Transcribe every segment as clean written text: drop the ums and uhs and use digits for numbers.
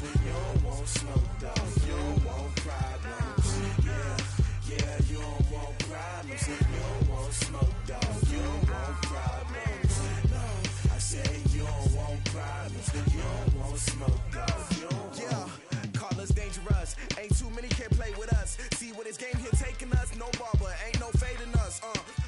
You don't want smoke, dog. You don't want problems. Yeah, you don't want problems. You don't want smoke, dog. You don't want problems. No, I said you don't want problems. You don't want smoke, dog. You don't want. Call us dangerous. Ain't too many can play with us. See what this game here taking us. No barber, ain't no fading us.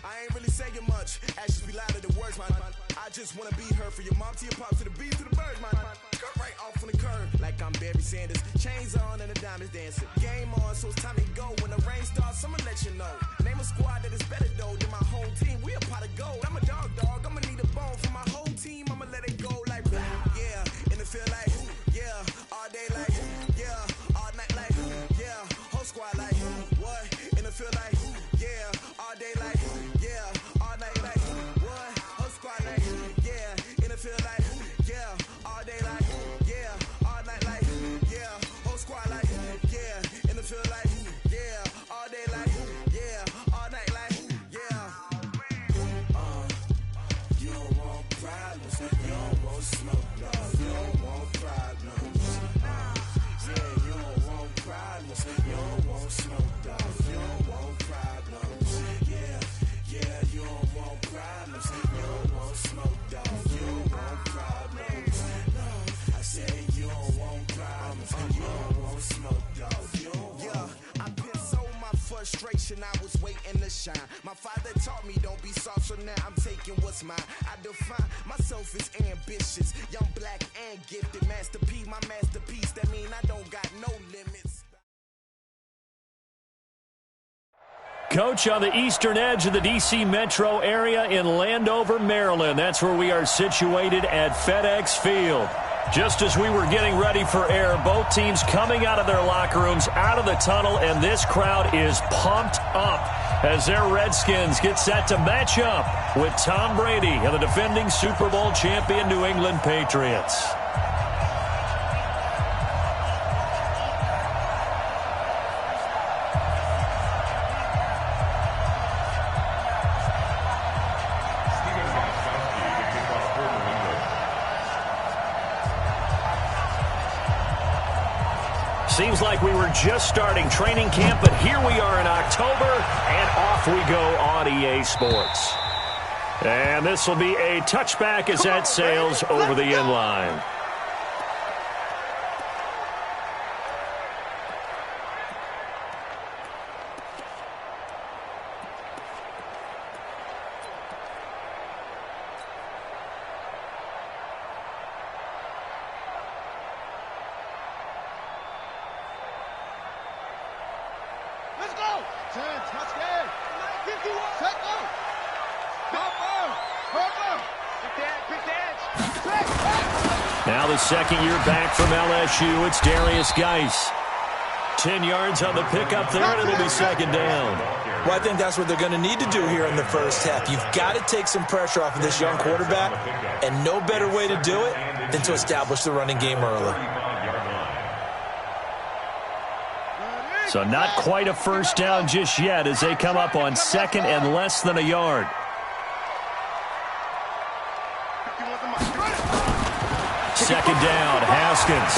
I ain't really saying much. Actions be louder than words, man. I just wanna be her for your mom to your pops to the beat to the birds, man. Cut right off on the curb like I'm Barry Sanders. Chains on and the diamonds dancing. Game on, so it's time to go. When the rain starts, I'ma let you know. Name a squad that is better though than my whole team. We a pot of gold. I'm a dog. I'ma need a bone for my whole team. I'ma let it go like yeah. In the field like yeah. All day like yeah. All night like yeah. Whole squad like what? In the field like yeah. All day like yeah. All night like what? Whole squad like yeah. In the field like yeah. All day like yeah. All night like yeah. Whole squad like yeah. In the field like yeah. All day like yeah. All night like yeah. You don't want problems. You don't want smoke, no. You don't want problems. Yeah, you don't want problems. You don't want smoke, dog. You don't want problems. Yeah, you don't want problems. You don't want smoke, dog. You don't want problems. No, I said you don't want problems. You don't want smoke, dog. You don't want. Yeah, I been so my frustration. I was waiting to shine. My father taught me don't be soft, so now I'm taking what's mine. I define myself as ambitious, young, black, and gifted. Master P, my masterpiece. That mean I don't got no limits. Coach, on the eastern edge of the D.C. metro area in Landover, Maryland. That's where we are situated at FedEx Field. Just as we were getting ready for air, both teams coming out of their locker rooms, out of the tunnel, and this crowd is pumped up as their Redskins get set to match up with Tom Brady and the defending Super Bowl champion New England Patriots. Seems like we were just starting training camp, but here we are in October, and off we go on EA Sports. And this will be a touchback as that sails over the inline. Now the second year back from LSU, it's Darius Geis. 10 yards on the pickup there, and it'll be second down. Well, I think that's what they're going to need to do here in the first half. You've got to take some pressure off of this young quarterback, and no better way to do it than to establish the running game early. So not quite a first down just yet as they come up on second and less than a yard. Second down, Haskins.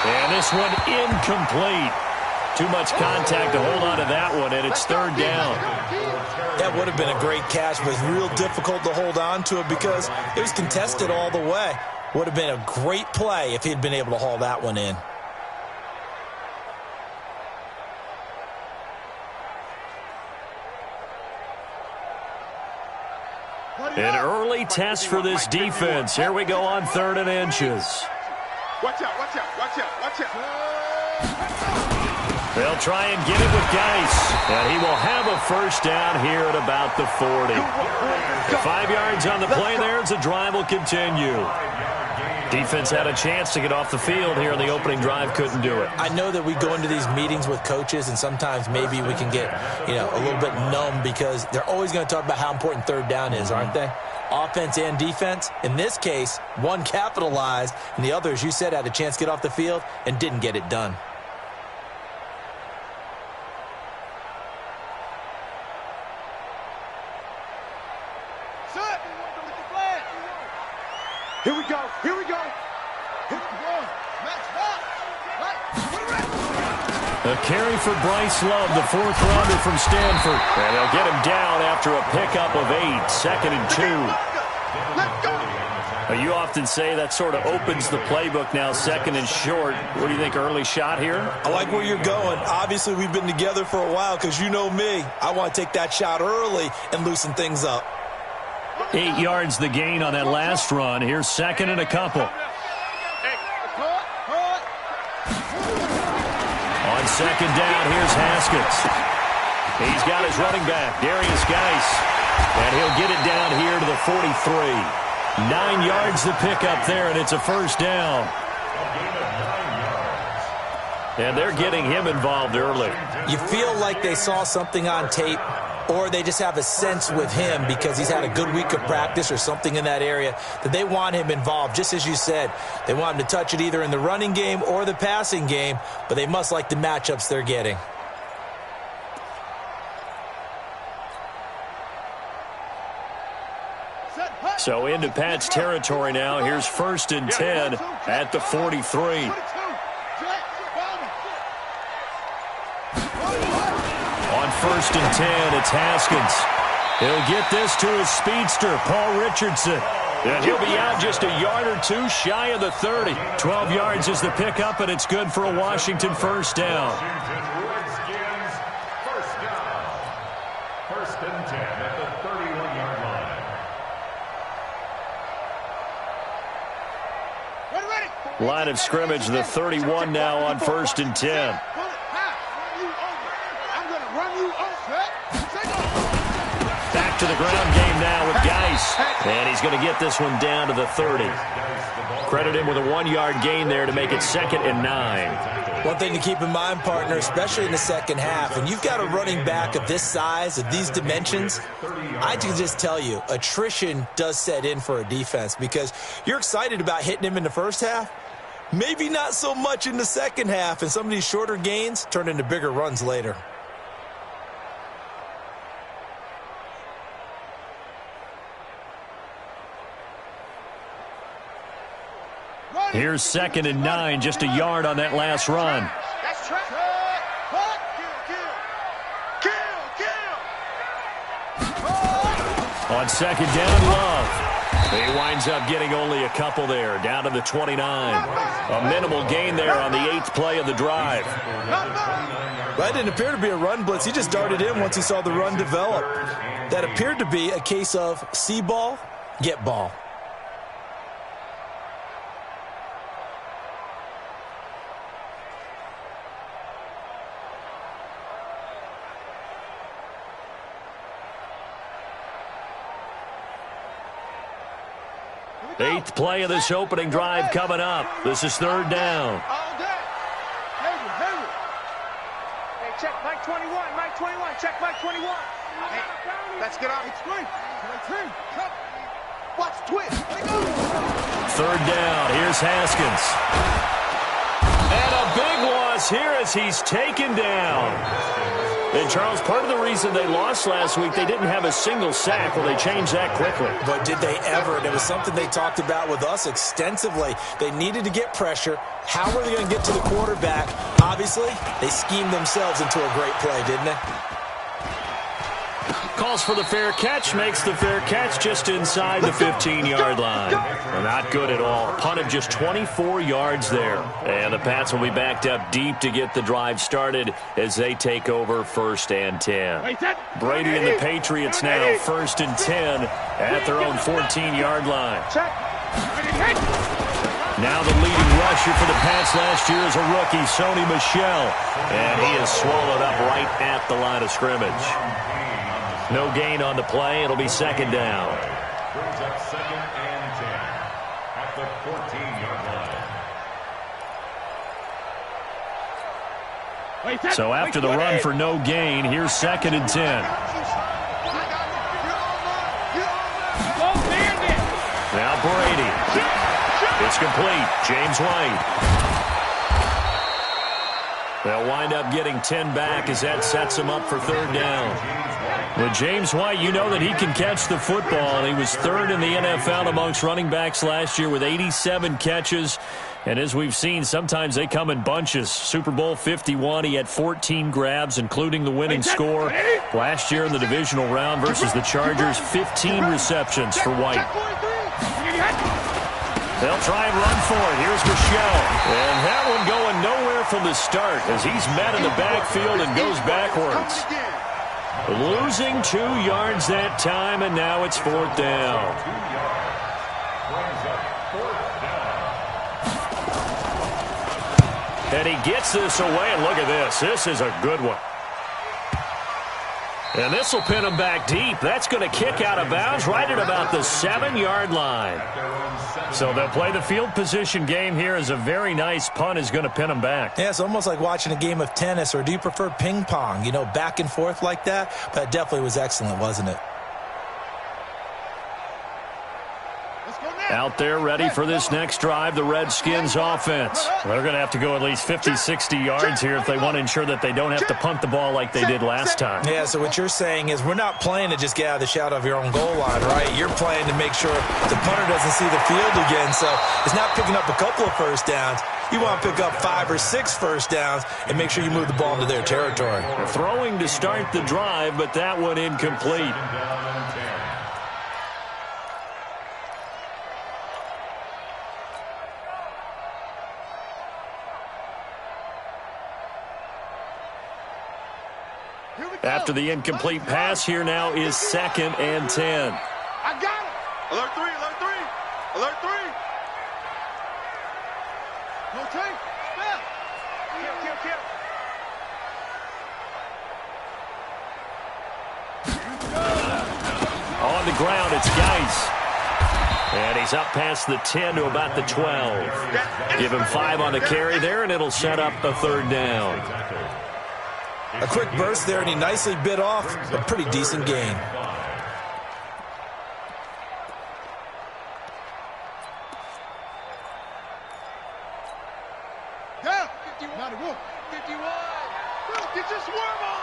And this one incomplete. Too much contact to hold on to that one, and it's third down. That would have been a great catch, but it's real difficult to hold on to it because it was contested all the way. Would have been a great play if he had been able to haul that one in. An early test for this defense. Here we go on third and inches. Watch out, watch out, watch out, watch out. They'll try and get it with Geis. And he will have a first down here at about the 40. 5 yards on the play there as the drive will continue. Defense had a chance to get off the field here in the opening drive, couldn't do it. I know that we go into these meetings with coaches, and sometimes maybe we can get, a little bit numb because they're always going to talk about how important third down is, aren't they? Offense and defense. In this case, one capitalized, and the other, as you said, had a chance to get off the field and didn't get it done. Here we go, here we go. A carry for Bryce Love, the fourth rounder from Stanford. And they'll get him down after a pickup of 8, 2nd and 2. You often say that sort of opens the playbook now, 2nd and short. What do you think, early shot here? I like where you're going. Obviously, we've been together for a while because you know me. I want to take that shot early and loosen things up. 8 yards the gain on that last run. Here's 2nd and a couple. On 2nd down, here's Haskins. He's got his running back, Darius Geis. And he'll get it down here to the 43. 9 yards the pickup there, and it's a first down. And they're getting him involved early. You feel like they saw something on tape, or they just have a sense with him because he's had a good week of practice or something in that area that they want him involved. Just as you said, they want him to touch it either in the running game or the passing game, but they must like the matchups they're getting. So into Pat's territory now. Here's 1st and 10 at the 43. On 1st and 10, it's Haskins. He'll get this to his speedster, Paul Richardson. And he'll be out just a yard or two shy of the 30. 12 yards is the pickup, and it's good for a Washington first down. First and 10 at the 31-yard line. Line of scrimmage, the 31 now on 1st and 10. Back to the ground game now with Geis. And he's going to get this one down to the 30. Credit him with a 1-yard gain there to make it 2nd and 9. One thing to keep in mind, partner, especially in the second half, and you've got a running back of this size, of these dimensions, I can just tell you, attrition does set in for a defense because you're excited about hitting him in the first half. Maybe not so much in the second half, and some of these shorter gains turn into bigger runs later. Here's 2nd and 9, just a yard on that last run. On 2nd down, Love. He winds up getting only a couple there, down to the 29. A minimal gain there on the 8th play of the drive. That didn't appear to be a run blitz. He just darted in once he saw the run develop. That appeared to be a case of see ball, get ball. Eighth play of this opening drive coming up. This is 3rd down. Hey, check Mike 21, Mike 21, check Mike 21. Hey, let's get on. It's great. Watch twist. 3rd down. Here's Haskins. And a big loss here as he's taken down. And, Charles, part of the reason they lost last week, they didn't have a single sack. Well, they changed that quickly. But did they ever? And it was something they talked about with us extensively. They needed to get pressure. How were they going to get to the quarterback? Obviously, they schemed themselves into a great play, didn't they? Calls for the fair catch, makes the fair catch just inside the 15-yard line. Well, not good at all. Punt of just 24 yards there. And the Pats will be backed up deep to get the drive started as they take over 1st and 10. Brady and the Patriots now 1st and 10 at their own 14-yard line. Now the leading rusher for the Pats last year is a rookie, Sony Michel. And he is swallowed up right at the line of scrimmage. No gain on the play. It'll be 2nd down. Brings up 2nd and 10 at the 14-yard line. So after the run for no gain, here's 2nd and 10. Now Brady. It's complete. James White. They'll wind up getting 10 back as that sets him up for 3rd down. With James White, you know that he can catch the football. He was 3rd in the NFL amongst running backs last year with 87 catches. And as we've seen, sometimes they come in bunches. Super Bowl 51, he had 14 grabs, including the winning score. Last year in the divisional round versus the Chargers, 15 receptions for White. They'll try and run for it. Here's Michelle. And that one going nowhere from the start as he's met in the backfield and goes backwards. Losing 2 yards that time, and now it's 4th down. And he gets this away, and look at this. This is a good one. And this will pin him back deep. That's going to kick out of bounds right at about the 7-yard line. So they'll play the field position game here as a very nice punt is going to pin him back. Yeah, it's almost like watching a game of tennis, or do you prefer ping pong? You know, back and forth like that? But it definitely was excellent, wasn't it? Out there ready for this next drive, the Redskins offense. They're going to have to go at least 50, 60 yards here if they want to ensure that they don't have to punt the ball like they did last time. Yeah, so what you're saying is we're not playing to just get out of the shadow of your own goal line, right? You're playing to make sure the punter doesn't see the field again. So it's not picking up a couple of first downs. You want to pick up 5 or 6 first downs and make sure you move the ball into their territory. Throwing to start the drive, but that one incomplete. After the incomplete pass, here now is 2nd and 10. I got it. Alert 3, alert 3. Alert 3. Rotate. Step. Kill. On the ground, it's Geis. And he's up past the 10 to about the 12. Give him 5 on the carry there, and it'll set up a 3rd down. A quick burst there, and he nicely bit off a pretty decent gain. Down. 51. 51. Get your swerve on.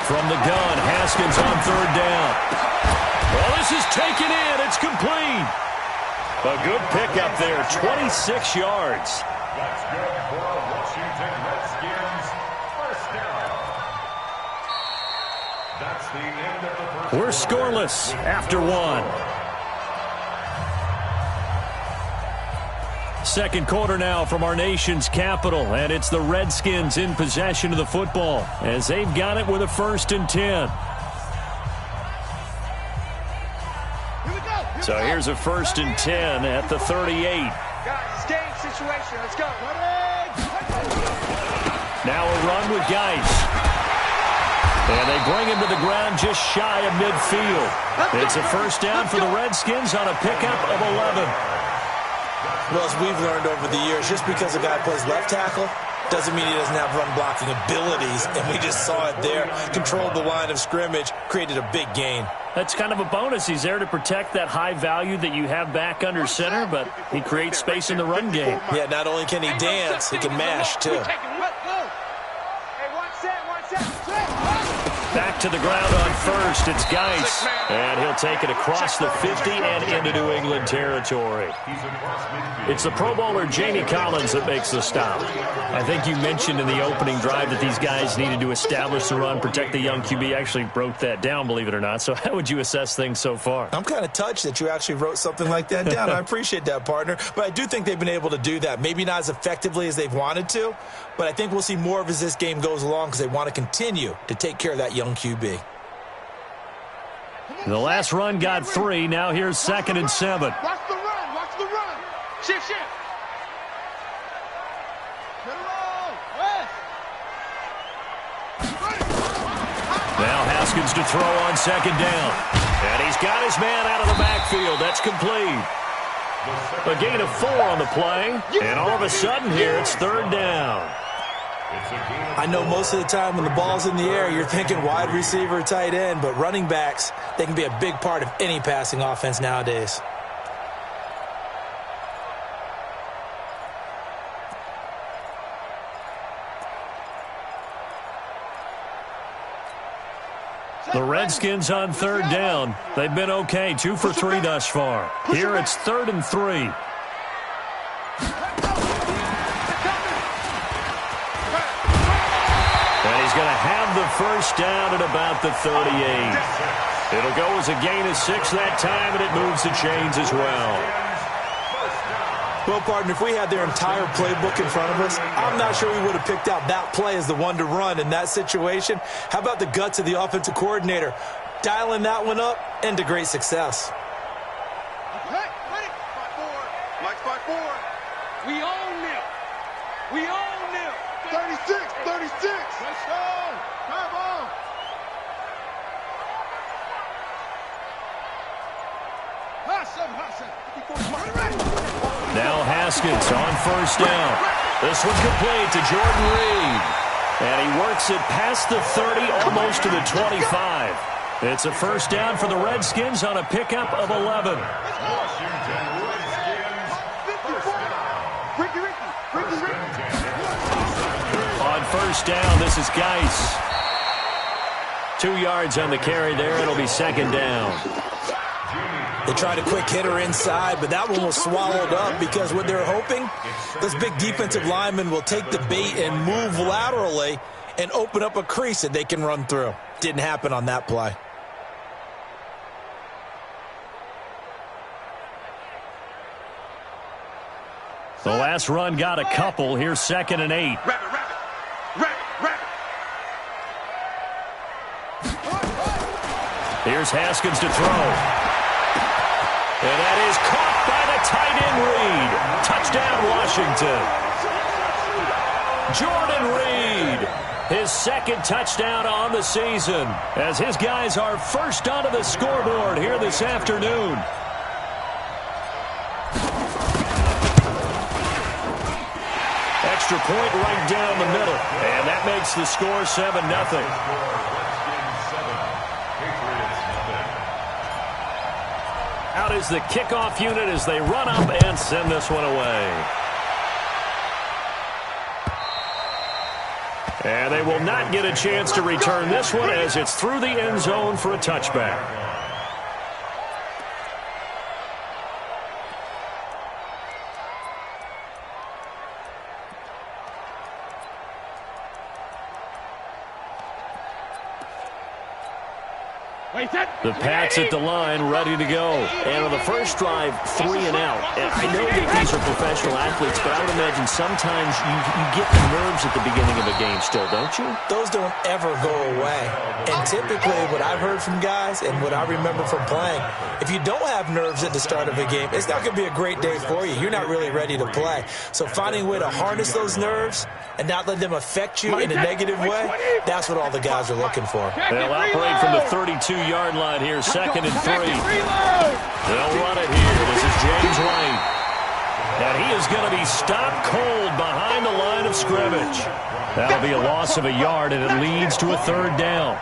From the gun, Haskins on 3rd down. Well, this is taken in. It's complete. A good pickup there, 26 yards. That's good for Washington Redskins. First down. That's the end of the first. We're scoreless after 1. Second quarter now from our nation's capital, and it's the Redskins in possession of the football as they've got it with a 1st and 10. So here's a 1st and 10 at the 38. Guys, it's game situation. Let's go. Now a run with Geis. And they bring him to the ground just shy of midfield. It's a 1st down for the Redskins on a pickup of 11. Well, as we've learned over the years, just because a guy plays left tackle doesn't mean he doesn't have run-blocking abilities, and we just saw it there. Controlled the line of scrimmage, created a big gain. That's kind of a bonus. He's there to protect that high value that you have back under center, but he creates space in the run game. Yeah, not only can he dance, he can mash, too. Back to the ground on 1st. It's Geis. And he'll take it across the 50 and into New England territory. It's the Pro Bowler Jamie Collins that makes the stop. I think you mentioned in the opening drive that these guys needed to establish the run, protect the young QB. Actually broke that down, believe it or not. So how would you assess things so far? I'm kind of touched that you actually wrote something like that down. I appreciate that, partner. But I do think they've been able to do that. Maybe not as effectively as they've wanted to, but I think we'll see more of as this game goes along because they want to continue to take care of that young QB. The last run got 3. Now here's 2nd and 7. Watch the run. Watch the run. Shift. Now Haskins to throw on 2nd down. And he's got his man out of the backfield. That's complete. A gain of 4 on the play. And all of a sudden here, it's 3rd down. I know most of the time when the ball's in the air, you're thinking wide receiver, tight end, but running backs, they can be a big part of any passing offense nowadays. The Redskins on third down. They've been okay, 2 for 3 thus far. Here it's 3rd and 3. And he's going to have the first down at about the 38. It'll go as a gain of 6 that time, and it moves the chains as well. Well, partner, if we had their entire playbook in front of us, I'm not sure we would have picked out that play as the one to run in that situation. How about the guts of the offensive coordinator? Dialing that one up into great success. Hey, ready? 5-4. Mike 5-4. We own them. We own them. 36, 36. Let's go. Come on. Now Haskins on first down. This one complete to Jordan Reed. And he works it past the 30, almost to the 25. It's a first down for the Redskins on a pickup of 11. On first down, this is Geis. 2 yards on the carry there. It'll be second down. They tried a quick hitter inside, but that one was swallowed up because what they're hoping, those big defensive linemen will take the bait and move laterally and open up a crease that they can run through. Didn't happen on that play. The last run got a couple. Here's 2nd and 8. Here's Haskins to throw. And that is caught by the tight end Reed. Touchdown, Washington. Jordan Reed, his 2nd touchdown on the season, as his guys are first onto the scoreboard here this afternoon. Extra point right down the middle, and that makes the score 7-0. Out is the kickoff unit as they run up and send this one away. And they will not get a chance to return this one as it's through the end zone for a touchback. The Pats at the line, ready to go. And on the first drive, 3 and out. And I know that these are professional athletes, but I would imagine sometimes you get the nerves at the beginning of a game still, don't you? Those don't ever go away. And typically what I've heard from guys and what I remember from playing, if you don't have nerves at the start of a game, it's not going to be a great day for you. You're not really ready to play. So finding a way to harness those nerves and not let them affect you in a negative way, that's what all the guys are looking for. They'll operate from the 32-yard line here, 2nd and 3. They'll run it here. This is James White. And he is going to be stopped cold behind the line of scrimmage. That'll be a loss of a yard, and it leads to a 3rd down.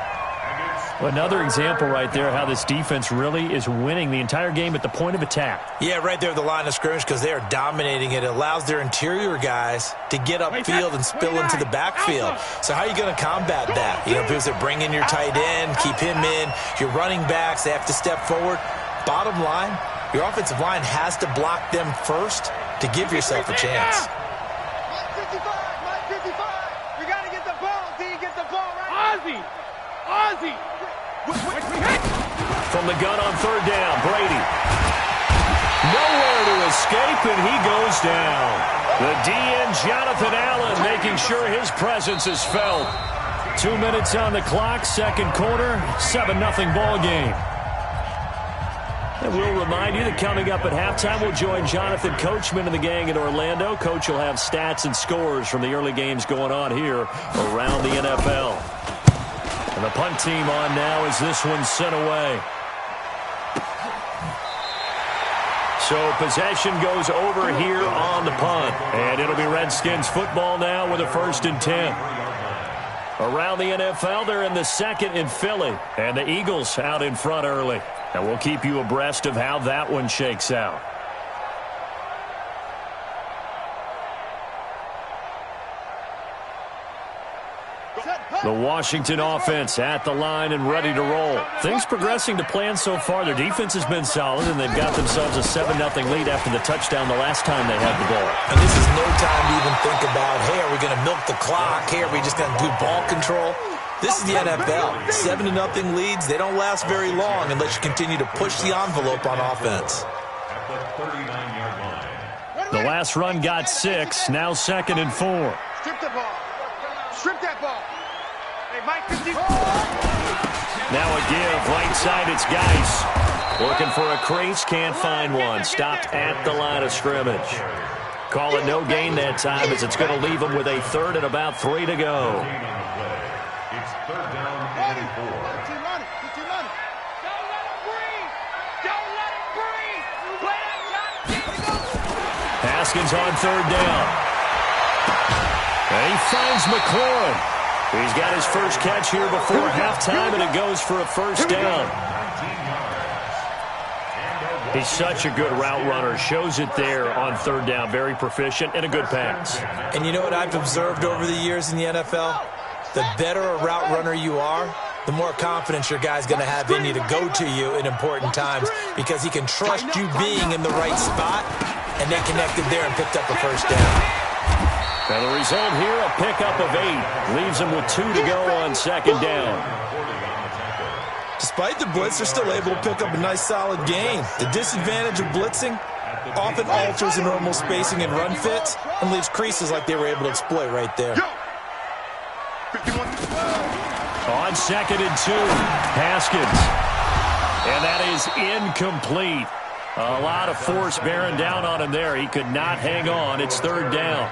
Another example right there how this defense really is winning the entire game at the point of attack. Yeah, right there at the line of scrimmage because they are dominating it. It allows their interior guys to get upfield and spill into the backfield. So how are you going to combat that? You know, because they're bringing your tight end, keep him in. Your running backs, they have to step forward. Bottom line, your offensive line has to block them first to give yourself a chance. Mike 55, Mike 55. We got to get the ball. Do you get the ball right? Ozzie. From the gun on 3rd down, Brady. Nowhere to escape, and he goes down. The DN, Jonathan Allen, making sure his presence is felt. 2 minutes on the clock, 2nd quarter, 7-0 ball game. And we'll remind you that coming up at halftime, we'll join Jonathan Coachman and the gang in Orlando. Coach will have stats and scores from the early games going on here around the NFL. And the punt team on now as this one's sent away. So possession goes over here on the punt. And it'll be Redskins football now with a 1st and 10. Around the NFL, they're in the 2nd in Philly. And the Eagles out in front early. And we'll keep you abreast of how that one shakes out. The Washington offense at the line and ready to roll. Things progressing to plan so far. Their defense has been solid, and they've got themselves a 7-0 lead after the touchdown the last time they had the ball. And this is no time to even think about, hey, are we going to milk the clock? Hey, are we just going to do ball control? This is the NFL. 7-0 leads, they don't last very long unless you continue to push the envelope on offense. At the 39-yard line. The last run got 6, now 2nd and 4. Strip the ball. Strip that ball. Hey, Mike, 50. Now a give, right side, it's Geis. Looking for a crease, can't find one. Stopped at the line of scrimmage. Call it no gain that time as it's going to leave them with a 3rd and about 3 to go. It's 3rd down and 4. Don't let him breathe. Don't let him breathe. Play that. Haskins on 3rd down. And he finds McLaurin. He's got his first catch here before halftime, and it goes for a 1st down. He's such a good route runner. Shows it there on 3rd down. Very proficient and a good pass. And you know what I've observed over the years in the NFL? The better a route runner you are, the more confidence your guy's going to have in you to go to you in important times because he can trust you being in the right spot, and they connected there and picked up a 1st down. And the result here, a pickup of 8. Leaves them with 2 to go on 2nd down. Despite the blitz, they're still able to pick up a nice, solid gain. The disadvantage of blitzing often alters the normal spacing and run fits and leaves creases like they were able to exploit right there. On 2nd and 2, Haskins. And that is incomplete. A lot of force bearing down on him there. He could not hang on. It's 3rd down.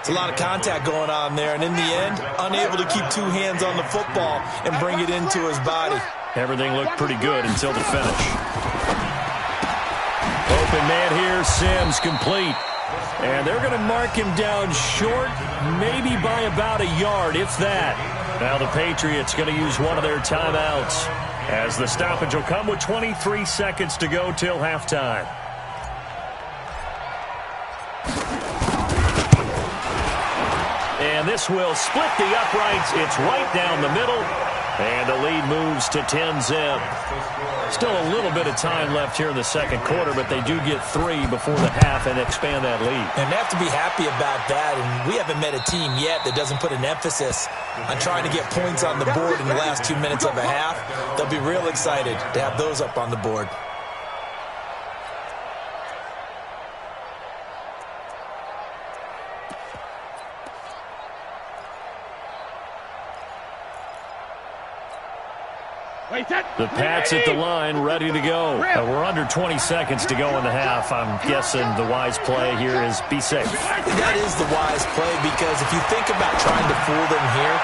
It's a lot of contact going on there, and in the end, unable to keep 2 hands on the football and bring it into his body. Everything looked pretty good until the finish. Open man here, Sims complete. And they're going to mark him down short, maybe by about a yard, if that. Now the Patriots going to use one of their timeouts, as the stoppage will come with 23 seconds to go till halftime. And this will split the uprights. It's right down the middle. And the lead moves to 10-zip. Still a little bit of time left here in the 2nd quarter, but they do get 3 before the half and expand that lead. And they have to be happy about that. And we haven't met a team yet that doesn't put an emphasis on trying to get points on the board in the last 2 minutes of a half. They'll be real excited to have those up on the board. The Pats at the line, ready to go. We're under 20 seconds to go in the half. I'm guessing the wise play here is be safe. That is the wise play, because if you think about trying to fool them here,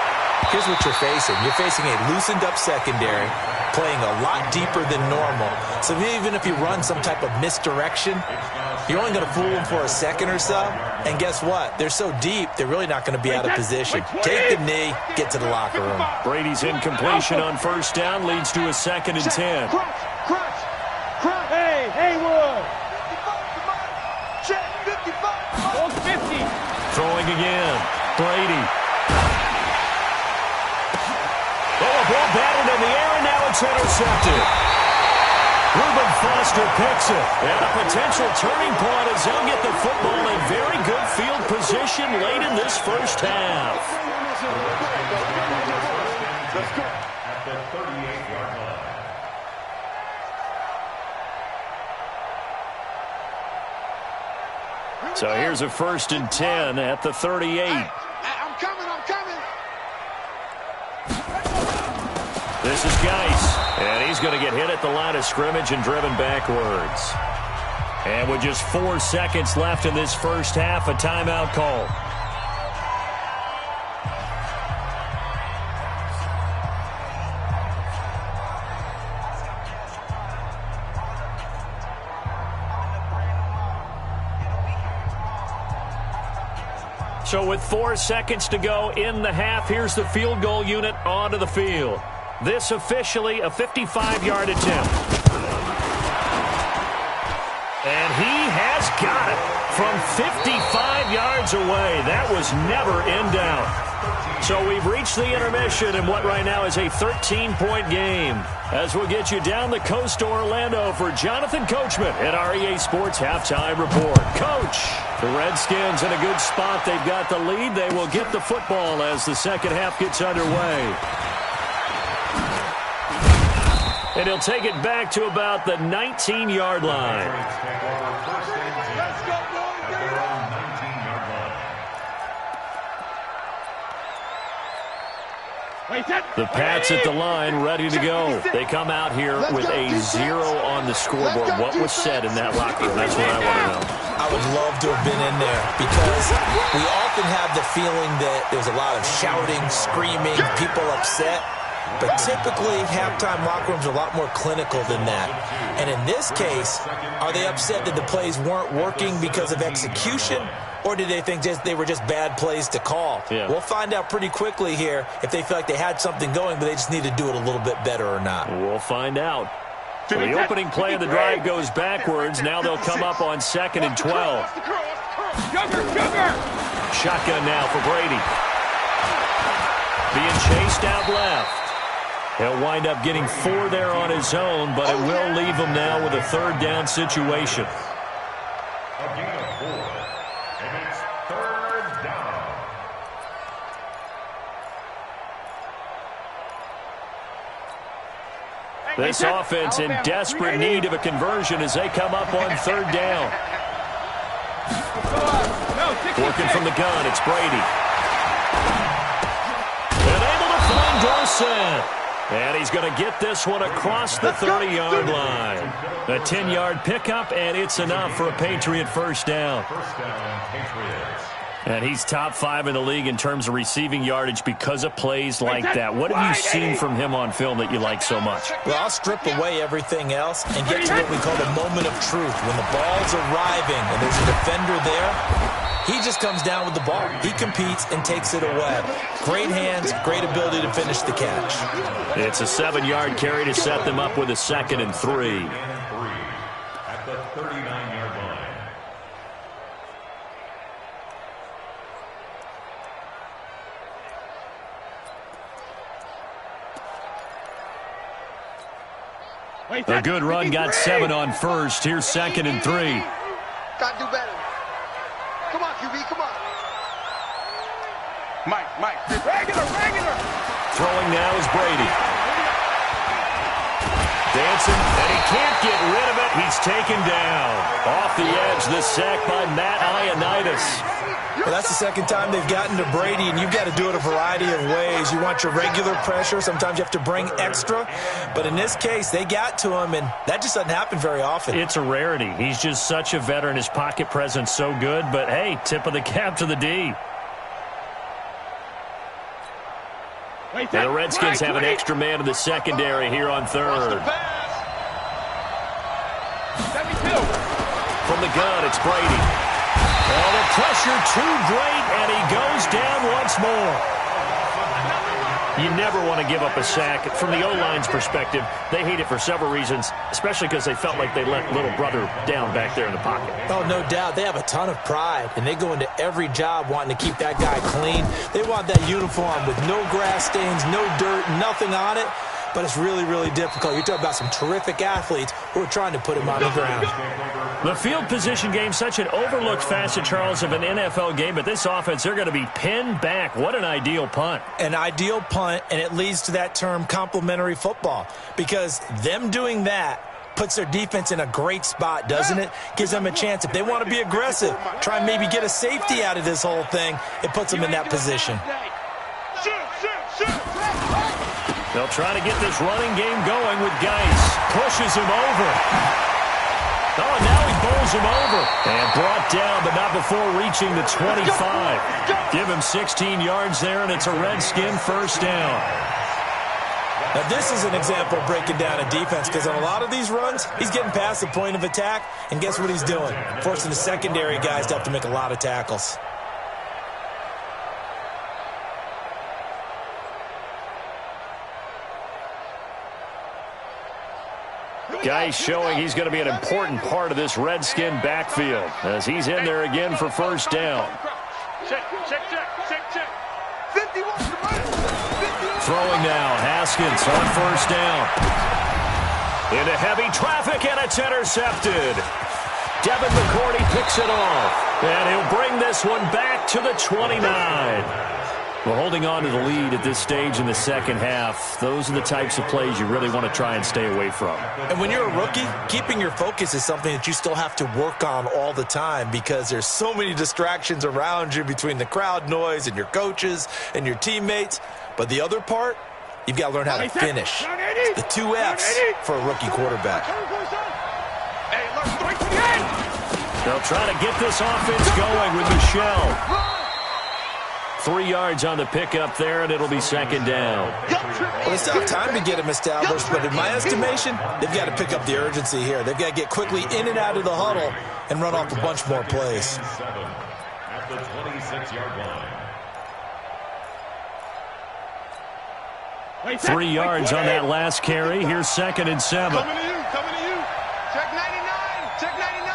here's what you're facing. You're facing a loosened-up secondary, playing a lot deeper than normal. So even if you run some type of misdirection, you're only going to fool them for a second or so. And guess what? They're so deep, they're really not going to be out of position. Take the knee, get to the locker room. Brady's incompletion on 1st down leads to a 2nd and 10. Crunch. Hey, Haywood. 55. 50. Throwing again. Brady. Oh, a ball batted in the air, and now it's intercepted. Reuben Foster picks it. And a potential turning point as they'll get the football in very good field position late in this 1st half. At the 38-yard line. So here's a 1st and 10 at the 38. I'm coming. This is Geis, and he's going to get hit at the line of scrimmage and driven backwards. And with just 4 seconds left in this 1st half, a timeout call. So with 4 seconds to go in the half, here's the field goal unit onto the field. This officially a 55-yard attempt. And he has got it from 55 yards yards away. That was never in doubt. So we've reached the intermission in what right now is a 13-point game. As we'll get you down the coast to Orlando for Jonathan Coachman at our EA Sports Halftime Report. Coach, the Redskins in a good spot. They've got the lead. They will get the football as the second half gets underway. And he'll take it back to about the 19-yard line. The Pats at the line, ready to go. They come out here with a 0 on the scoreboard. What was said in that locker room? That's what I want to know. I would love to have been in there because we often have the feeling that there's a lot of shouting, screaming, people upset. But typically, halftime locker rooms are a lot more clinical than that. And in this case, are they upset that the plays weren't working because of execution? Or did they think they were just bad plays to call? Yeah. We'll find out pretty quickly here if they feel like they had something going, but they just need to do it a little bit better or not. We'll find out. So the opening play of the drive goes backwards. Now they'll come up on 2nd and 12. Shotgun now for Brady. Being chased out left. He'll wind up getting 4 there on his own, but it will leave him now with a 3rd down situation. A gain of 4, and it's 3rd down. This offense in desperate need of a conversion as they come up on 3rd down. Working from the gun, it's Brady. And able to find Dorset. And he's going to get this one across the 30-yard line. A 10-yard pickup, and it's enough for a Patriot first down. First down, Patriots. And he's top 5 in the league in terms of receiving yardage because of plays like that. What have you seen from him on film that you like so much? Well, I'll strip away everything else and get to what we call the moment of truth. When the ball's arriving and there's a defender there, he just comes down with the ball. He competes and takes it away. Great hands, great ability to finish the catch. It's a 7-yard carry to set them up with a 2nd and 3. At the 39-yard line. A good run got 7 on first. Here's 2nd and 3. Gotta do better. Come on, QB, come on. Mike. Regular. Throwing now is Brady. Dancing, and he can't get rid of it. He's taken down. Off the edge, the sack by Matt Ioannidis. Well, that's the second time they've gotten to Brady, and you've got to do it a variety of ways. You want your regular pressure. Sometimes you have to bring extra. But in this case, they got to him, and that just doesn't happen very often. It's a rarity. He's just such a veteran. His pocket presence so good. But, hey, tip of the cap to the D. And the Redskins have an extra man in the secondary here on 3rd. From the gun, it's Brady. Oh, the pressure too great, and he goes down once more. You never want to give up a sack. From the O-line's perspective, they hate it for several reasons, especially because they felt like they let little brother down back there in the pocket. Oh, no doubt. They have a ton of pride, and they go into every job wanting to keep that guy clean. They want that uniform with no grass stains, no dirt, nothing on it. But it's really, really difficult. You're talking about some terrific athletes who are trying to put him on the ground. The field position game, such an overlooked facet, Charles, of an NFL game. But this offense, they're going to be pinned back. What an ideal punt. An ideal punt, and it leads to that term complementary football. Because them doing that puts their defense in a great spot, doesn't it? Gives them a chance. If they want to be aggressive, try and maybe get a safety out of this whole thing, it puts them in that position. They'll try to get this running game going with Geis. Pushes him over. Oh, now he bowls him over. And brought down, but not before reaching the 25. Give him 16 yards there, and it's a Redskin first down. Now, this is an example of breaking down a defense, because on a lot of these runs, he's getting past the point of attack, and guess what he's doing? Forcing the secondary guys to have to make a lot of tackles. Geis showing he's going to be an important part of this Redskin backfield as he's in there again for first down. Check. 51 to the right. 51. Throwing now, Haskins on first down. Into heavy traffic, and it's intercepted. Devin McCourty picks it off, and he'll bring this one back to the 29. Well, holding on to the lead at this stage in the second half, those are the types of plays you really want to try and stay away from. And when you're a rookie, keeping your focus is something that you still have to work on all the time because there's so many distractions around you between the crowd noise and your coaches and your teammates. But the other part, you've got to learn how to finish. The 2 Fs for a rookie quarterback. They'll try to get this offense going with Michelle. 3 yards on the pickup there, and it'll be second down. Well, they still have time to get him established, but in my estimation, they've got to pick up the urgency here. They've got to get quickly in and out of the huddle and run off a bunch more plays. At the 26-yard line. 3 yards on that last carry. Here's 2nd and 7. Coming to you. Check 99. Check 99.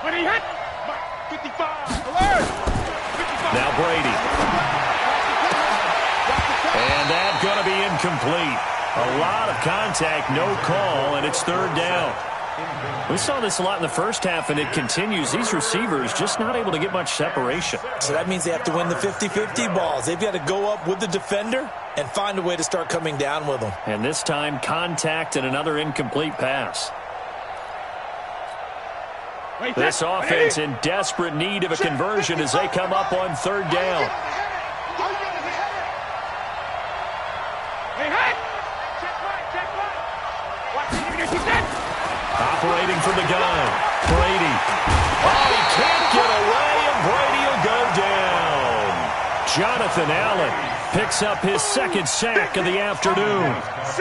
When he hit, 55. Alert. 55. Now Brady. And that's going to be incomplete. A lot of contact, no call, and it's 3rd down. We saw this a lot in the first half, and it continues. These receivers just not able to get much separation. So that means they have to win the 50-50 balls. They've got to go up with the defender and find a way to start coming down with them. And this time, contact and another incomplete pass. This offense in desperate need of a conversion as they come up on 3rd down. Operating from the gun, Brady. Oh, he can't get away, and Brady will go down. Jonathan Allen picks up his 2nd sack of the afternoon.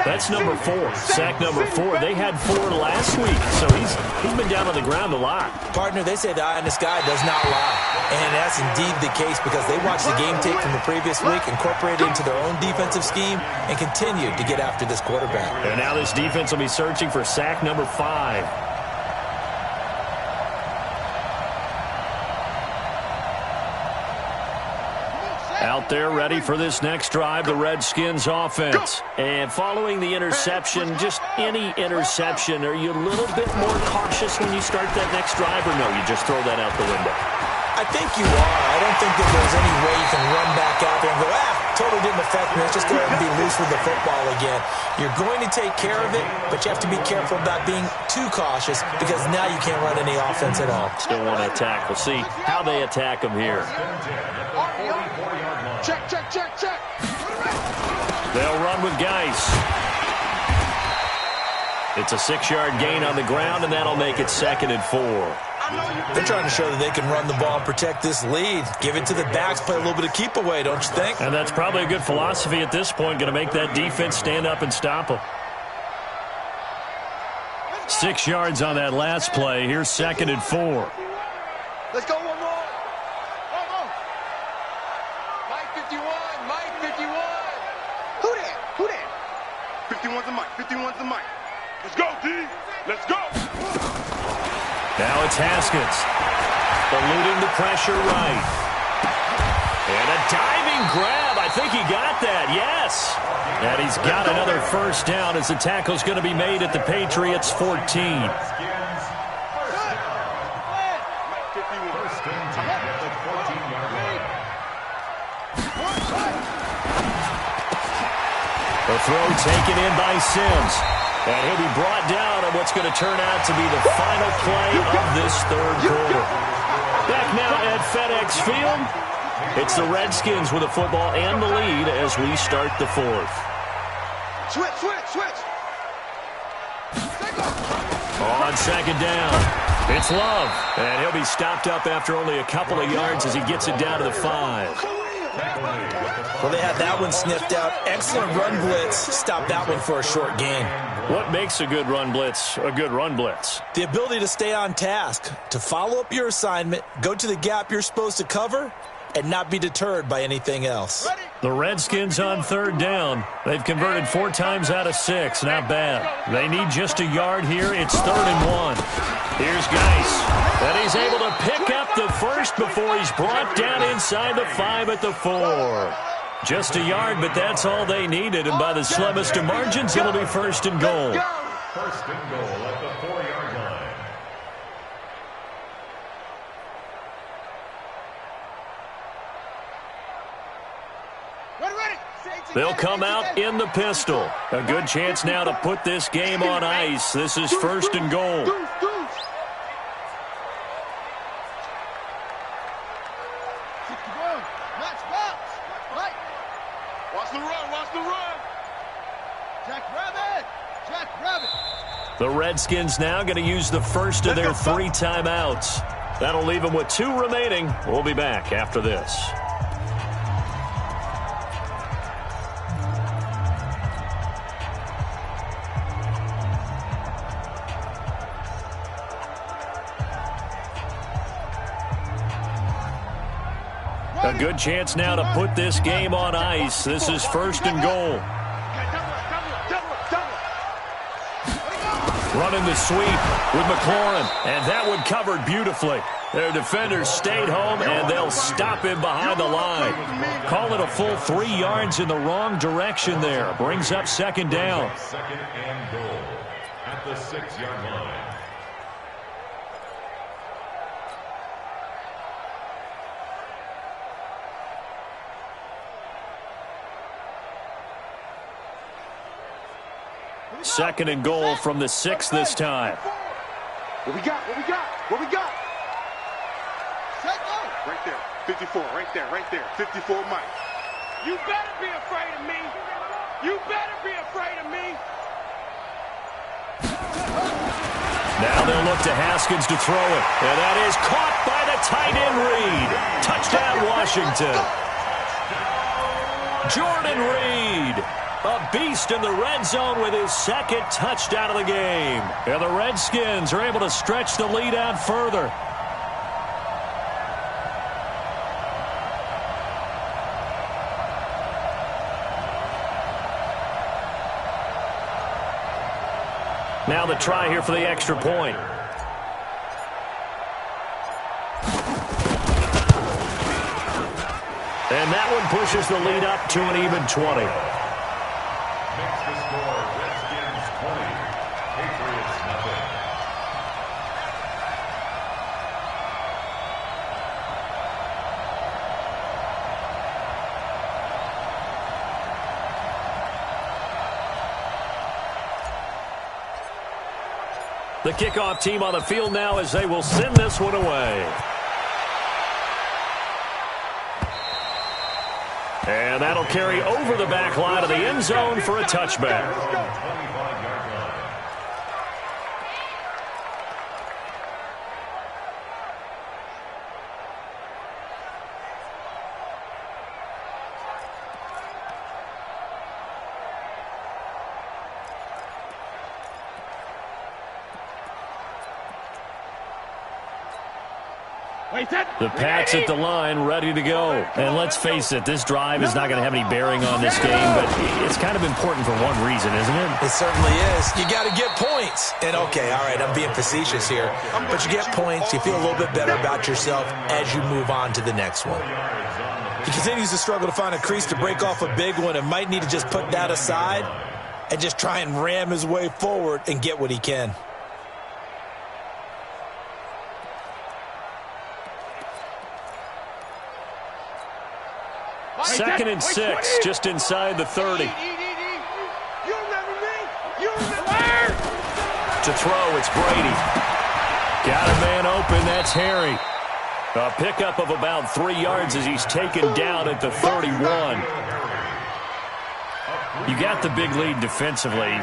That's number 4. Sack number 4. They had 4 last week, so he's been down on the ground a lot. Partner, they say the eye in the sky does not lie. And that's indeed the case because they watched the game tape from the previous week, incorporated it into their own defensive scheme, and continued to get after this quarterback. And now this defense will be searching for sack number 5. Out there ready for this next drive, the Redskins offense. And following the interception, just any interception, are you a little bit more cautious when you start that next drive, or no, you just throw that out the window? I think you are. I don't think that there's any way you can run back out there and go, totally didn't affect me. Let's just go ahead and be loose with the football again. You're going to take care of it, but you have to be careful about being too cautious because now you can't run any offense at all. Still want to attack. We'll see how they attack them here. Check. They'll run with Geis. It's a 6-yard gain on the ground, and that'll make it 2nd and 4. They're trying to show that they can run the ball and protect this lead. Give it to the backs, play a little bit of keep away, don't you think? And that's probably a good philosophy at this point, going to make that defense stand up and stop them. 6 yards on that last play. Here's 2nd and 4. Let's go one more. Mike 51. Mike 51. Who that? 51's the Mike. 51's the Mike. Let's go, D. Let's go. Now it's Haskins. Eluding the pressure right. And a diving grab. I think he got that. Yes. And he's got another first down as the tackle's going to be made at the Patriots' 14. The throw taken in by Sims. And he'll be brought down on what's going to turn out to be the final play of this 3rd quarter. Back now at FedEx Field. It's the Redskins with the football and the lead as we start the 4th. Switch. On 2nd down, it's Love. And he'll be stopped up after only a couple of yards as he gets it down to the 5. Well, they had that one sniffed out. Excellent run blitz. Stop that one for a short gain. What makes a good run blitz a good run blitz? The ability to stay on task, to follow up your assignment, go to the gap you're supposed to cover, and not be deterred by anything else. The Redskins on 3rd down. They've converted 4 times out of 6. Not bad. They need just a yard here. It's 3rd and 1. Here's Geis. And he's able to pick up the first before he's brought down inside the 5 at the 4. Just a yard, but that's all they needed. And by the slimmest of margins, it'll be first and goal. First and goal at the 4-yard line. They'll come out in the pistol. A good chance now to put this game on ice. This is first and goal. Watch the run, watch the run. Jackrabbit. The Redskins now going to use the first of their 3 timeouts. That'll leave them with 2 remaining. We'll be back after this. A good chance now to put this game on ice. This is first and goal. Running the sweep with McLaurin, and that one covered beautifully. Their defenders stayed home, and they'll stop him behind the line. Call it a full 3 yards in the wrong direction there. Brings up second down. Second and goal at the 6-yard line. Second and goal from the 6 this time. What we got? Right there. 54, right there. 54, Mike. You better be afraid of me. Now they'll look to Haskins to throw it. And that is caught by the tight end Reed. Touchdown, Washington. Jordan Reed, a beast in the red zone with his 2nd touchdown of the game. And the Redskins are able to stretch the lead out further. Now the try here for the extra point. And that one pushes the lead up to an even 20. Makes the score Redskins 20, Patriots nothing. The kickoff team on the field now as they will send this one away. And that'll carry over the back line of the end zone for a touchback. 25-yard line. The Pats at the line, ready to go. And let's face it, this drive is not going to have any bearing on this game, but it's kind of important for one reason, isn't it? It certainly is. You got to get points. And, okay, all right, I'm being facetious here. But you get points, you feel a little bit better about yourself as you move on to the next one. He continues to struggle to find a crease to break off a big one and might need to just put that aside and just try and ram his way forward and get what he can. Second and 6, just inside the 30. You remember me? To throw, it's Brady. Got a man open, that's Harry. A pickup of about 3 yards as he's taken down at the 31. You got the big lead defensively.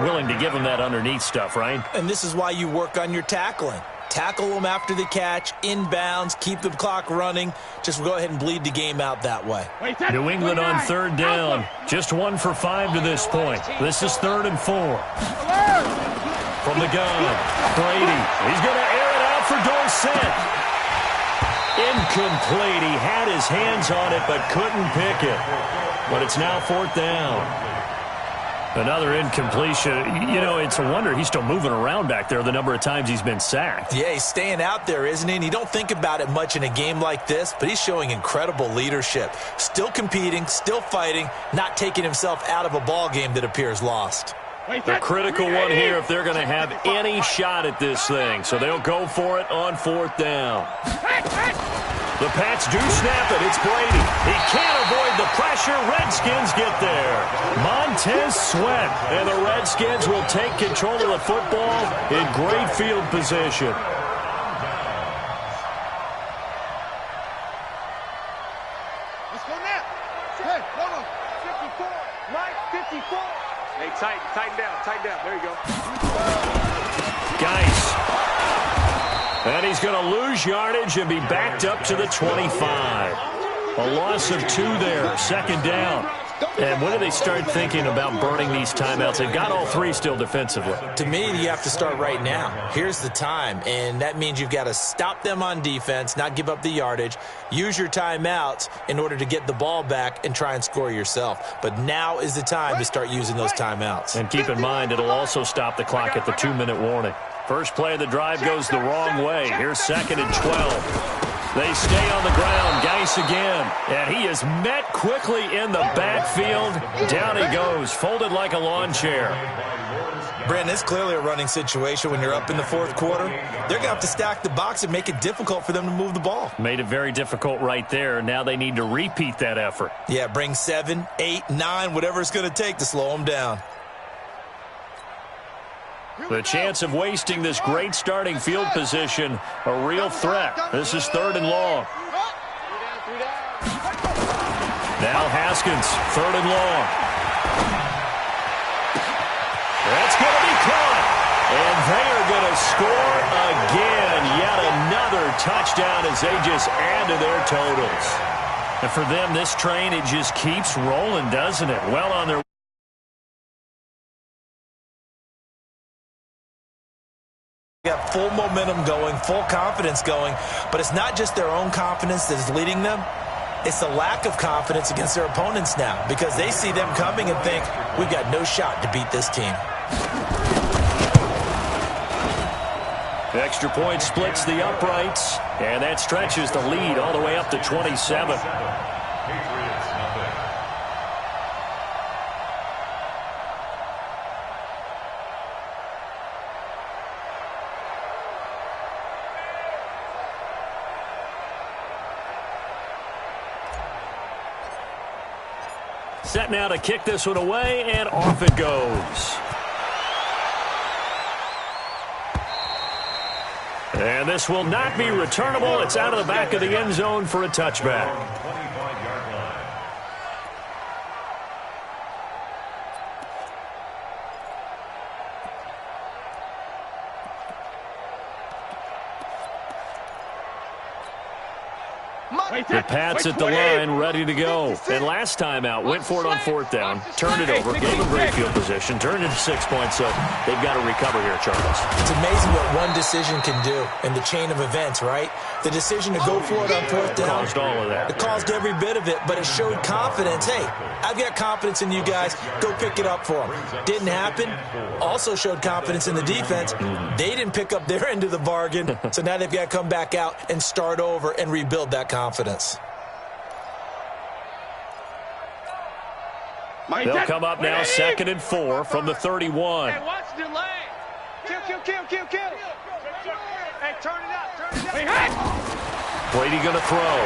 Willing to give him that underneath stuff, right? And this is why you work on your tackling. Tackle them after the catch, inbounds, keep the clock running. Just go ahead and bleed the game out that way. New England on 3rd down. Just 1 for 5 to this point. This is 3rd and 4. From the gun, Brady. He's going to air it out for Dorsett. Incomplete. He had his hands on it but couldn't pick it. But it's now 4th down. Another incompletion. You know, it's a wonder he's still moving around back there the number of times he's been sacked. Yeah, he's staying out there, isn't he? And you don't think about it much in a game like this, but he's showing incredible leadership. Still competing, still fighting, not taking himself out of a ball game that appears lost. The critical one here if they're going to have any shot at this thing. So they'll go for it on 4th down. The Pats do snap it. It's Brady. He can't avoid the pressure. Redskins get there. Montez Sweat. And the Redskins will take control of the football in great field position. Let's go now. Hey, hold on. 54. Mike, 54. Hey, tighten down. There you go. Geis. And he's going to lose yardage and be backed up to the 25. A loss of 2 there, 2nd down. And when do they start thinking about burning these timeouts? They've got all 3 still defensively. To me, you have to start right now. Here's the time, and that means you've got to stop them on defense, not give up the yardage, use your timeouts in order to get the ball back and try and score yourself. But now is the time to start using those timeouts. And keep in mind, it'll also stop the clock at the 2-minute warning. First play of the drive goes the wrong way. Here's 2nd and 12. They stay on the ground. Geis again. And he is met quickly in the backfield. Down he goes, folded like a lawn chair. Brandon, it's clearly a running situation when you're up in the 4th quarter. They're going to have to stack the box and make it difficult for them to move the ball. Made it very difficult right there. Now they need to repeat that effort. Yeah, bring 7, 8, 9, whatever it's going to take to slow them down. The chance of wasting this great starting field position, a real threat. This is 3rd and long. Now Haskins, 3rd and long. That's going to be caught. And they are going to score again. Yet another touchdown as they just add to their totals. And for them, this train, it just keeps rolling, doesn't it? Well on their got full momentum going, full confidence going, but it's not just their own confidence that is leading them. It's the lack of confidence against their opponents now because they see them coming and think, we've got no shot to beat this team. The extra point splits the uprights, and that stretches the lead all the way up to 27. Set now to kick this one away, and off it goes. And this will not be returnable. It's out of the back of the end zone for a touchback. The Pats at the line, ready to go. And last time out, went for it on 4th down, turned it over, gave them great field position, turned it to 6 points, so they've got to recover here, Charles. It's amazing what one decision can do in the chain of events, right? The decision to go for it on 4th down. Caused all of that. It caused every bit of it, but it showed confidence. Hey, I've got confidence in you guys. Go pick it up for them. Didn't happen. Also showed confidence in the defense. They didn't pick up their end of the bargain, so now they've got to come back out and start over and rebuild that confidence. They'll come up now 2nd and 4 from the 31. Hey, watch the lane. Kill. Hey, turn it up. Hey. Brady going to throw.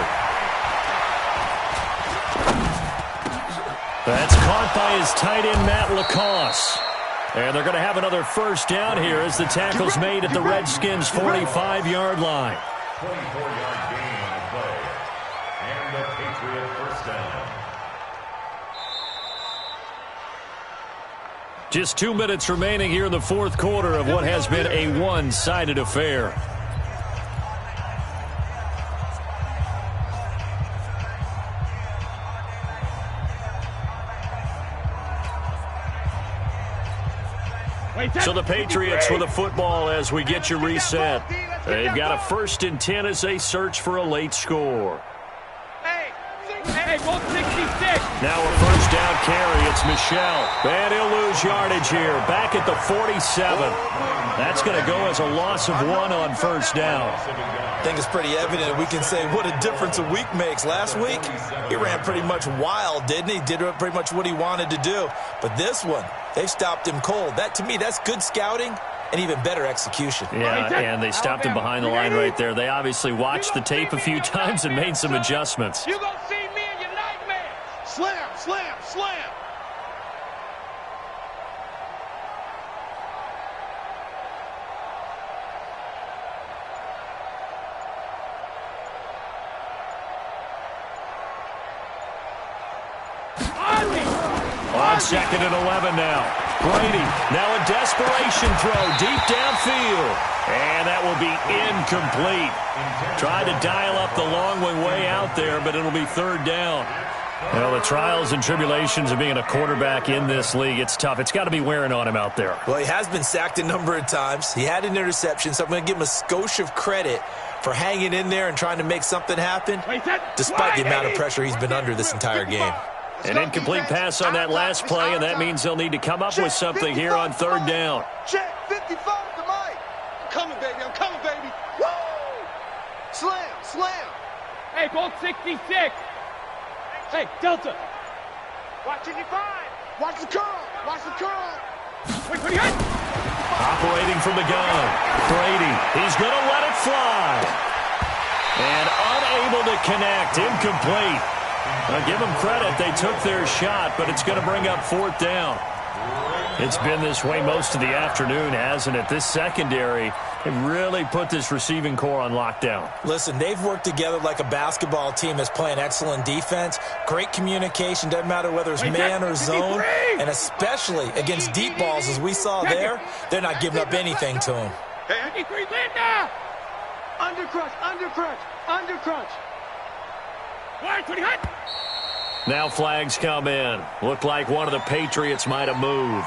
That's caught by his tight end, Matt Lacoste. And they're going to have another first down here as the tackle's made at the Redskins' 45-yard line. 24-yard gain on the play. And the Patriot first down. Just 2 minutes remaining here in the 4th quarter of what has been a one-sided affair. So the Patriots with the football as we get you reset. They've got a 1st and 10 as they search for a late score. Hey, Hey, ball 66. Now a first down carry. It's Michel. And he'll lose yardage here. Back at the 47. That's going to go as a loss of 1 on first down. I think it's pretty evident. We can say what a difference a week makes. Last week, he ran pretty much wild, didn't he? Did pretty much what he wanted to do. But this one, they've stopped him cold. That, to me, that's good scouting and even better execution. Yeah, and they stopped him behind the line right there. They obviously watched the tape a few times and made some adjustments. You gonna see me in your nightmares. Slam, slam, slam. On 2nd and 11 now. Brady, now a desperation throw deep downfield. And that will be incomplete. Tried to dial up the long one way out there, but it'll be 3rd down. Well, the trials and tribulations of being a quarterback in this league, it's tough. It's got to be wearing on him out there. Well, he has been sacked a number of times. He had an interception, so I'm going to give him a skosh of credit for hanging in there and trying to make something happen, despite the amount of pressure he's been under this entire game. An incomplete pass on that last play, and that means they'll need to come up with something here on 3rd down. Check 55 to Mike. I'm coming, baby. I'm coming, baby. Woo! Slam, slam. Hey, ball 66. Hey, Delta. Watch 55. Watch the curl. Watch the curl. Wait, hit. Operating from the gun. Brady, he's going to let it fly. And unable to connect, incomplete. Now, give them credit. They took their shot, but it's going to bring up 4th down. It's been this way most of the afternoon, hasn't it? This secondary, it really put this receiving core on lockdown. Listen, they've worked together like a basketball team that's playing excellent defense. Great communication. Doesn't matter whether it's man or zone. And especially against deep balls, as we saw there, they're not giving up anything to them. Hey, 53, Linda! Undercrunch, undercrunch, undercrunch. Now flags come in. Looked like one of the Patriots might have moved.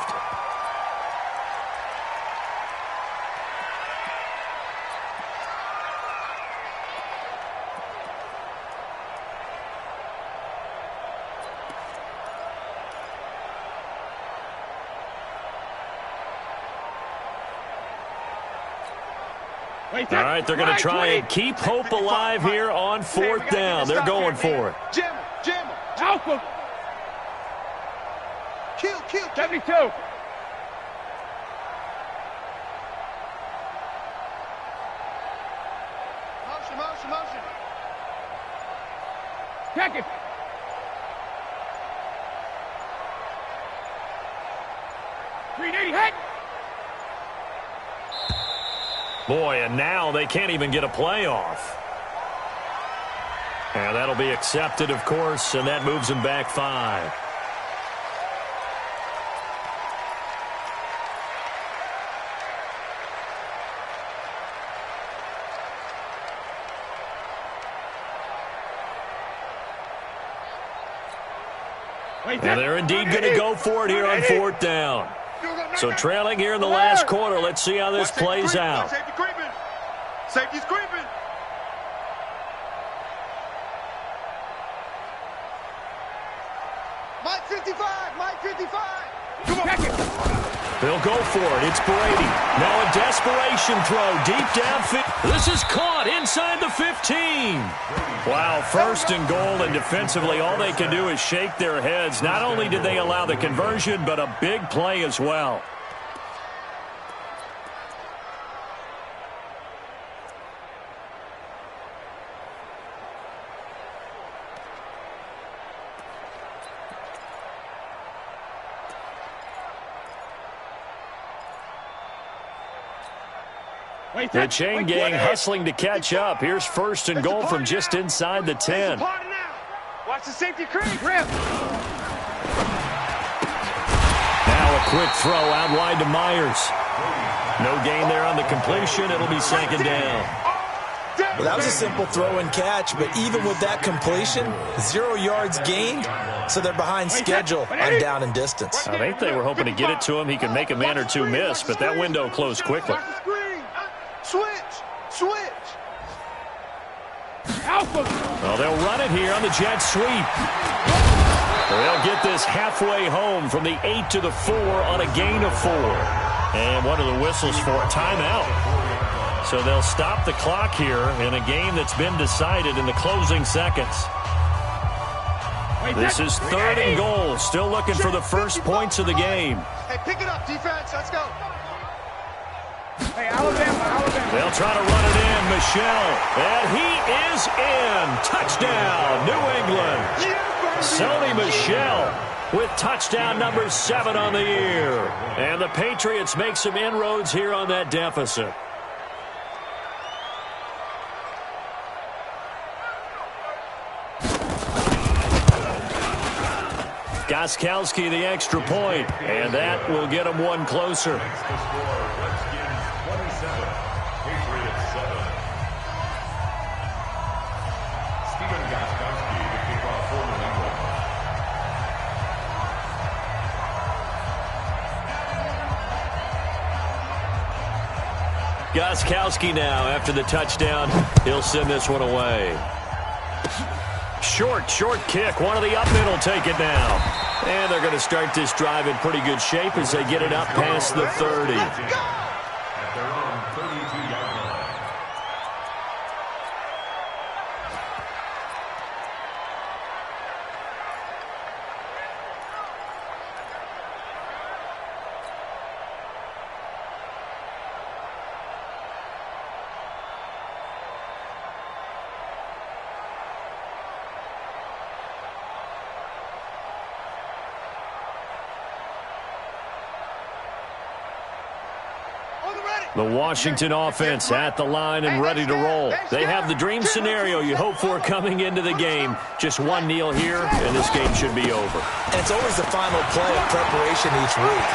All right, they're going to try and keep hope alive here on 4th down. They're going for it. Jam him, jam him. Alpha. Kill. 72. Motion. Check it. Hit. Boy, and now they can't even get a playoff. And that'll be accepted, of course, and that moves them back 5. And they're indeed going to go for it here on 4th down. So trailing here in the last quarter. Let's see how this plays out. Safety's creeping. Mike 55. Mike 55. Come on. They'll go for it. It's Brady. Now a desperation throw deep downfield. This is caught inside the 15. Wow, 1st and goal, and defensively all they can do is shake their heads. Not only did they allow the conversion, but a big play as well. The chain gang hustling to catch up. Here's 1st and goal from just inside the 10. Watch the safety creep. Now a quick throw out wide to Myers. No gain there on the completion. It'll be 2nd down. Well, that was a simple throw and catch, but even with that completion, 0 yards gained, so they're behind schedule on down and distance. I think they were hoping to get it to him. He could make a man or two miss, but that window closed quickly. Switch. Alpha. Well, they'll run it here on the jet sweep. They'll get this halfway home from the 8 to the 4 on a gain of 4. And what are the whistles for? Timeout. So they'll stop the clock here in a game that's been decided in the closing seconds. This is 3rd and goal. Still looking for the first points of the game. Hey, pick it up, defense. Let's go. Hey, Alabama. They'll try to run it in. Michelle. And he is in. Touchdown, New England. Sony Michel with touchdown number 7 on the year. And the Patriots make some inroads here on that deficit. Gostkowski the extra point, and that will get him one closer. Gostkowski now after the touchdown. He'll send this one away. Short kick. One of the up middle take it now. And they're going to start this drive in pretty good shape as they get it up past the 30. At their own 32-yard line. The Washington offense at the line and ready to roll. They have the dream scenario you hope for coming into the game. Just one kneel here, and this game should be over. And it's always the final play of preparation each week.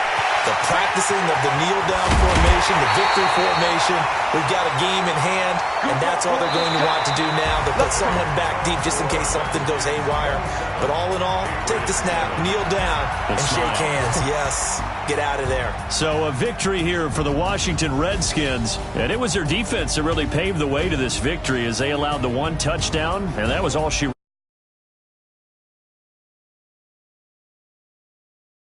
The practicing of the kneel-down formation, the victory formation. We've got a game in hand, and that's all they're going to want to do now. To put someone back deep just in case something goes haywire. But all in all, take the snap, kneel down, and shake hands. Yes, get out of there. So a victory here for the Washington Redskins. And it was their defense that really paved the way to this victory as they allowed the one touchdown, and that was all she